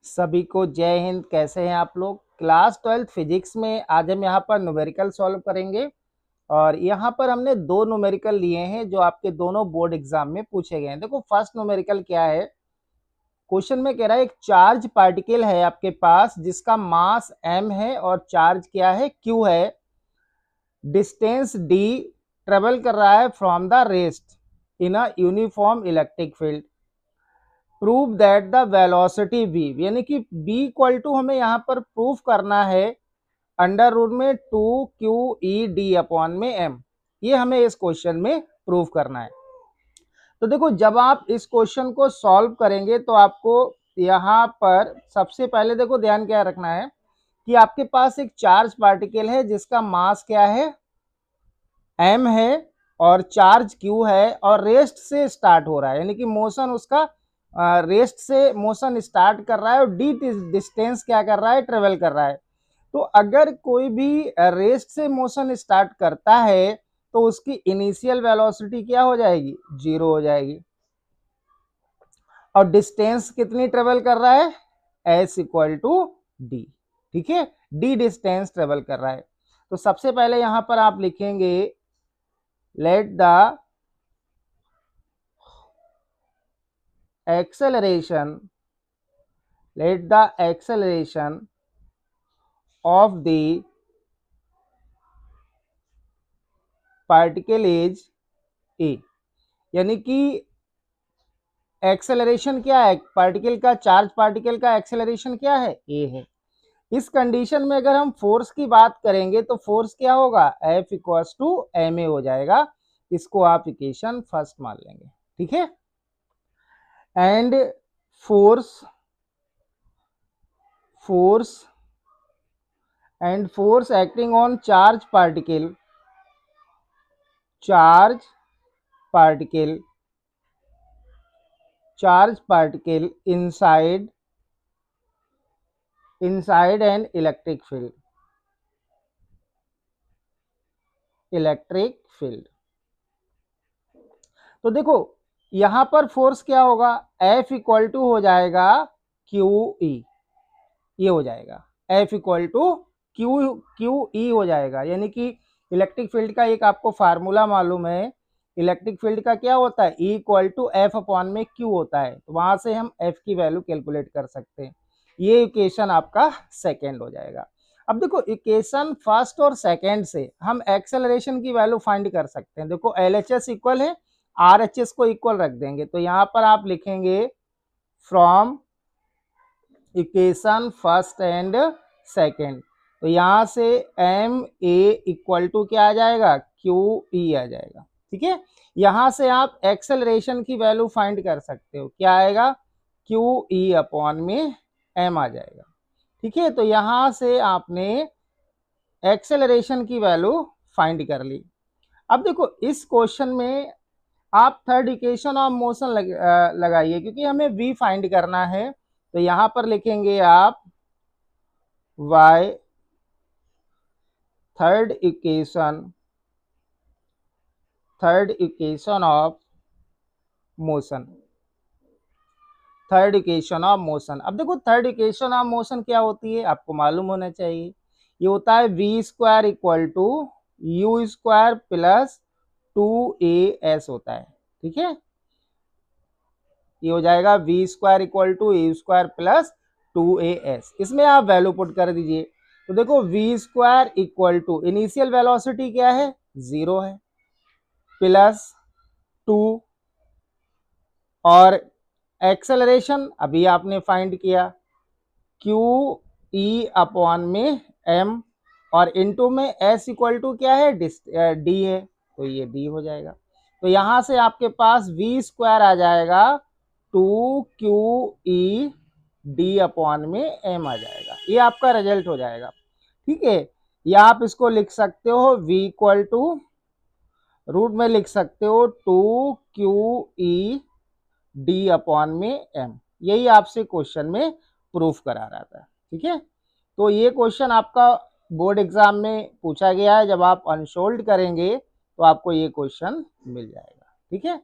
सभी को जय हिंद। कैसे हैं आप लोग? क्लास 12 फिजिक्स में आज हम यहाँ पर न्यूमेरिकल सॉल्व करेंगे और यहाँ पर हमने दो न्यूमेरिकल लिए हैं जो आपके दोनों बोर्ड एग्जाम में पूछे गए हैं। देखो फर्स्ट न्यूमेरिकल क्या है, क्वेश्चन में कह रहा है एक चार्ज पार्टिकल है आपके पास जिसका मास m है और चार्ज क्या है, q है। डिस्टेंस d ट्रेवल कर रहा है from the rest in a uniform electric field. Prove that the velocity v, यानी कि b इक्वल टू हमें यहाँ पर प्रूफ करना है अंडर रूट में 2q_e_d अपॉन में m। ये हमें इस क्वेश्चन में प्रूफ करना है। तो देखो जब आप इस क्वेश्चन को सॉल्व करेंगे तो आपको यहाँ पर सबसे पहले देखो ध्यान क्या रखना है कि आपके पास एक चार्ज पार्टिकल है जिसका मास क्या है, m है और चार्ज q है और रेस्ट से स्टार्ट हो रहा है, यानी कि मोशन उसका रेस्ट से मोशन स्टार्ट कर रहा है और डी डिस्टेंस क्या कर रहा है, ट्रेवल कर रहा है। तो अगर कोई भी रेस्ट से मोशन स्टार्ट करता है तो उसकी इनिशियल वेलोसिटी क्या हो जाएगी, 0 हो जाएगी। और डिस्टेंस कितनी ट्रेवल कर रहा है, s इक्वल टू डी। ठीक है, डी डिस्टेंस ट्रेवल कर रहा है। तो सबसे पहले यहां पर आप लिखेंगे let the acceleration of the particle is a, यानी कि एक्सेलरेशन क्या है पार्टिकल का, चार्ज पार्टिकल का एक्सेलरेशन क्या है, a है। इस कंडीशन में अगर हम फोर्स की बात करेंगे तो फोर्स क्या होगा, F इक्वल्स टू ma हो जाएगा। इसको आप इक्वेशन फर्स्ट मान लेंगे। ठीक है, and force acting on charge particle inside an electric field तो देखो यहां पर फोर्स क्या होगा, F इक्वल टू हो जाएगा QE, ये हो जाएगा F इक्वल टू QE हो जाएगा। यानी कि इलेक्ट्रिक फील्ड का एक आपको फार्मूला मालूम है, इलेक्ट्रिक फील्ड का क्या होता है, E equal to F upon में Q होता है। तो वहां से हम F की वैल्यू कैलकुलेट कर सकते हैं। ये इक्वेशन आपका सेकेंड हो जाएगा। अब देखो इक्वेशन फर्स्ट और सेकेंड से हम एक्सेलरेशन की वैल्यू फाइंड कर सकते हैं। देखो LHS इक्वल है, RHS को इक्वल रख देंगे तो यहां पर आप लिखेंगे from equation first and second. तो यहां से ma इक्वल टू क्या आ जाएगा, QE आ जाएगा। ठीक है, यहां से आप एक्सेलरेशन की वैल्यू फाइंड कर सकते हो, क्या आएगा, QE अपॉन में m आ जाएगा। ठीक है, तो यहां से आपने एक्सेलरेशन की वैल्यू फाइंड कर ली। अब देखो इस क्वेश्चन में आप थर्ड इक्वेशन ऑफ मोशन लगाइए क्योंकि हमें v फाइंड करना है। तो यहां पर लिखेंगे आप y, third equation of motion. अब देखो थर्ड इक्वेशन ऑफ मोशन क्या होती है आपको मालूम होना चाहिए, ये होता है v² equal to u² plus 2as होता है। ठीक है, ये हो जाएगा v² equal to u² plus 2as। इसमें आप वैल्यू पुट कर दीजिए। तो देखो v² equal to initial velocity क्या है, 0 है, प्लस 2 और एक्सेलरेशन अभी आपने फाइंड किया QE अपॉन में m और इनटू में s इक्वल टू क्या है, d है, तो ये d हो जाएगा। तो यहां से आपके पास v² आ जाएगा 2QED अपॉन में m आ जाएगा। ये आपका रिजल्ट हो जाएगा। ठीक है, या आप इसको लिख सकते हो v इक्वल टू रूट में लिख सकते हो 2QED अपॉन में m। यही आपसे क्वेश्चन में प्रूफ करा रहा था। ठीक है, तो ये क्वेश्चन आपका बोर्ड एग्जाम में पूछा गया है। जब आप अनसोल्ड करेंगे तो आपको ये क्वेश्चन मिल जाएगा। ठीक है,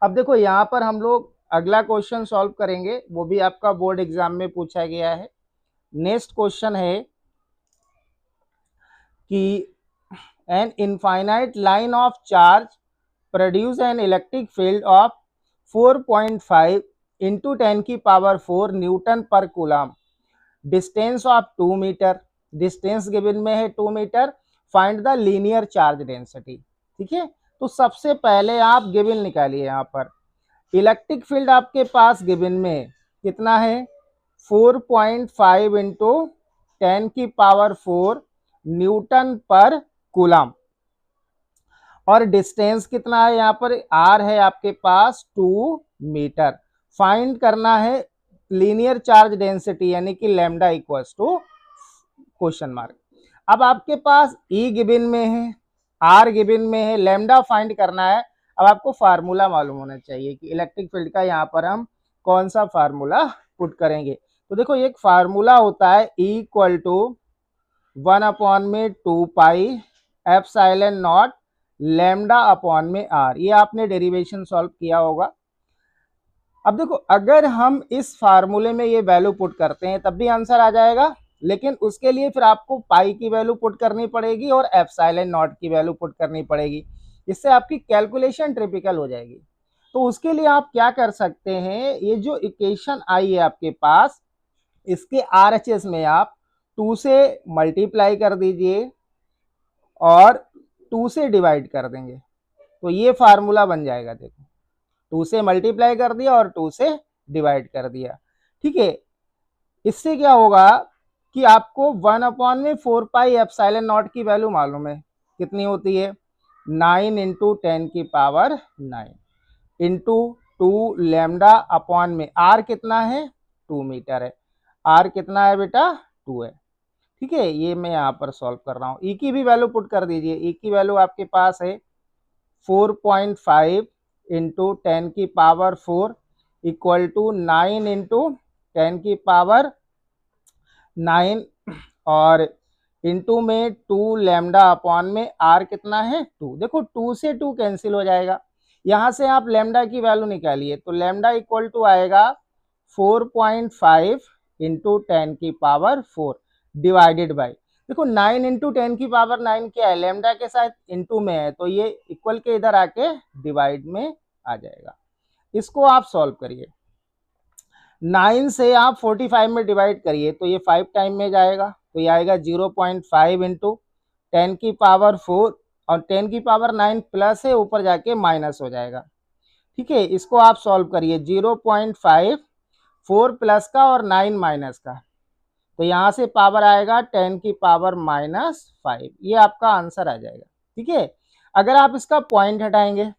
अब देखो यहाँ पर हम लोग अगला क्वेश्चन सॉल्व करेंगे, वो भी आपका बोर्ड एग्जाम में पूछा गया है। नेक्स्ट क्वेश्चन है कि an infinite line of charge produce an electric field of 4.5 into 10 की पावर 4 न्यूटन पर coulomb, distance of 2 metre, distance given में है 2 metre, find the linear charge density. ठीक है, तो सबसे पहले आप गिवन निकालिए। यहाँ पर इलेक्ट्रिक फील्ड आपके पास गिवन में कितना है, 4.5 इंटू 10 की पावर 4 न्यूटन पर कूलम, और डिस्टेंस कितना है, यहाँ पर आर है आपके पास 2 मीटर। फाइंड करना है लीनियर चार्ज डेंसिटी यानी कि lambda equals to question mark. अब आपके पास ई गिवन में है, आर गिवन में है, लैम्डा फाइंड करना है। अब आपको फार्मूला मालूम होना चाहिए कि इलेक्ट्रिक फील्ड का यहाँ पर हम कौन सा फार्मूला पुट करेंगे। तो देखो एक फार्मूला होता है E equal to 1/2 pi epsilon not lambda upon में आर। ये आपने डेरिवेशन सॉल्व किया होगा। अब देखो अगर हम इस फार्मूले में ये वैल्यू पुट करते हैं तब भी आंसर आ जाएगा, लेकिन उसके लिए फिर आपको पाई की वैल्यू पुट करनी पड़ेगी और एप्सिलॉन नॉट की वैल्यू पुट करनी पड़ेगी। इससे आपकी कैलकुलेशन ट्रिपिकल हो जाएगी। तो उसके लिए आप क्या कर सकते हैं, ये जो इक्वेशन आई है आपके पास, इसके RHS में आप 2 से मल्टीप्लाई कर दीजिए और 2 से डिवाइड कर देंगे, तो ये फार्मूला बन जाएगा। देखो 2 से मल्टीप्लाई कर दिया और 2 से डिवाइड कर दिया। ठीक है, इससे क्या होगा कि आपको 1/4 पाई एप्सिलॉन नॉट की वैल्यू मालूम है, कितनी होती है 9 इंटू 10 की पावर 9 इंटू 2 लैम्डा अपॉन में आर कितना है 2 मीटर है। आर कितना है बेटा 2 है। ठीक है, ये मैं यहाँ पर सॉल्व कर रहा हूँ। ई की भी वैल्यू पुट कर दीजिए। ई की वैल्यू आपके पास है 4.5 इंटू 10 की पावर 4 इक्वल टू 9 इंटू 10 की पावर 9 और इंटू में 2 लैम्डा अपॉन में आर कितना है 2। देखो 2 से 2 कैंसिल हो जाएगा। यहाँ से आप लैम्डा की वैल्यू निकालिए, तो लैम्डा इक्वल टू आएगा 4.5 इंटू 10 की पावर 4 डिवाइडेड बाई, देखो 9 इंटू 10 की पावर 9 क्या है, लैम्डा के साथ इंटू में है, तो ये इक्वल के इधर आके डिवाइड में आ जाएगा। इसको आप सॉल्व करिए। 9 से आप 45 में डिवाइड करिए तो ये 5 टाइम में जाएगा, तो ये आएगा 0.5 इंटू 10 की पावर 4 और 10 की पावर 9 प्लस है, ऊपर जाके माइनस हो जाएगा। ठीक है, इसको आप सॉल्व करिए। 0.5 4 प्लस का और 9 माइनस का, तो यहाँ से पावर आएगा 10 की पावर -5। ये आपका आंसर आ जाएगा। ठीक है, अगर आप इसका पॉइंट हटाएंगे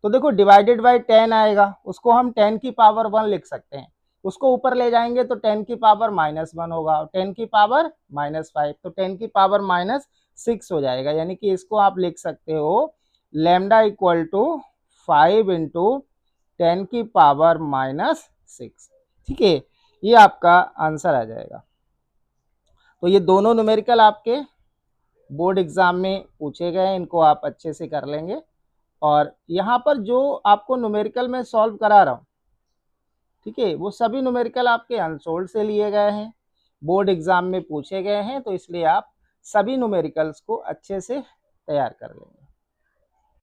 तो देखो डिवाइडेड बाई 10 आएगा, उसको हम 10 की पावर 1 लिख सकते हैं। उसको ऊपर ले जाएंगे तो 10 की पावर -1 होगा और 10 की पावर -5, तो 10 की पावर -6 हो जाएगा। यानी कि इसको आप लिख सकते हो लैम्डा इक्वल टू 5 इंटू 10 की पावर -6। ठीक है, ये आपका आंसर आ जाएगा। तो ये दोनों न्यूमेरिकल आपके बोर्ड एग्जाम में पूछे गए हैं, इनको आप अच्छे से कर लेंगे। और यहाँ पर जो आपको न्यूमेरिकल में सॉल्व करा रहा हूँ, ठीक है, वो सभी न्यूमेरिकल आपके अनसोल्ड से लिए गए हैं, बोर्ड एग्जाम में पूछे गए हैं, तो इसलिए आप सभी न्यूमेरिकल्स को अच्छे से तैयार कर लेंगे।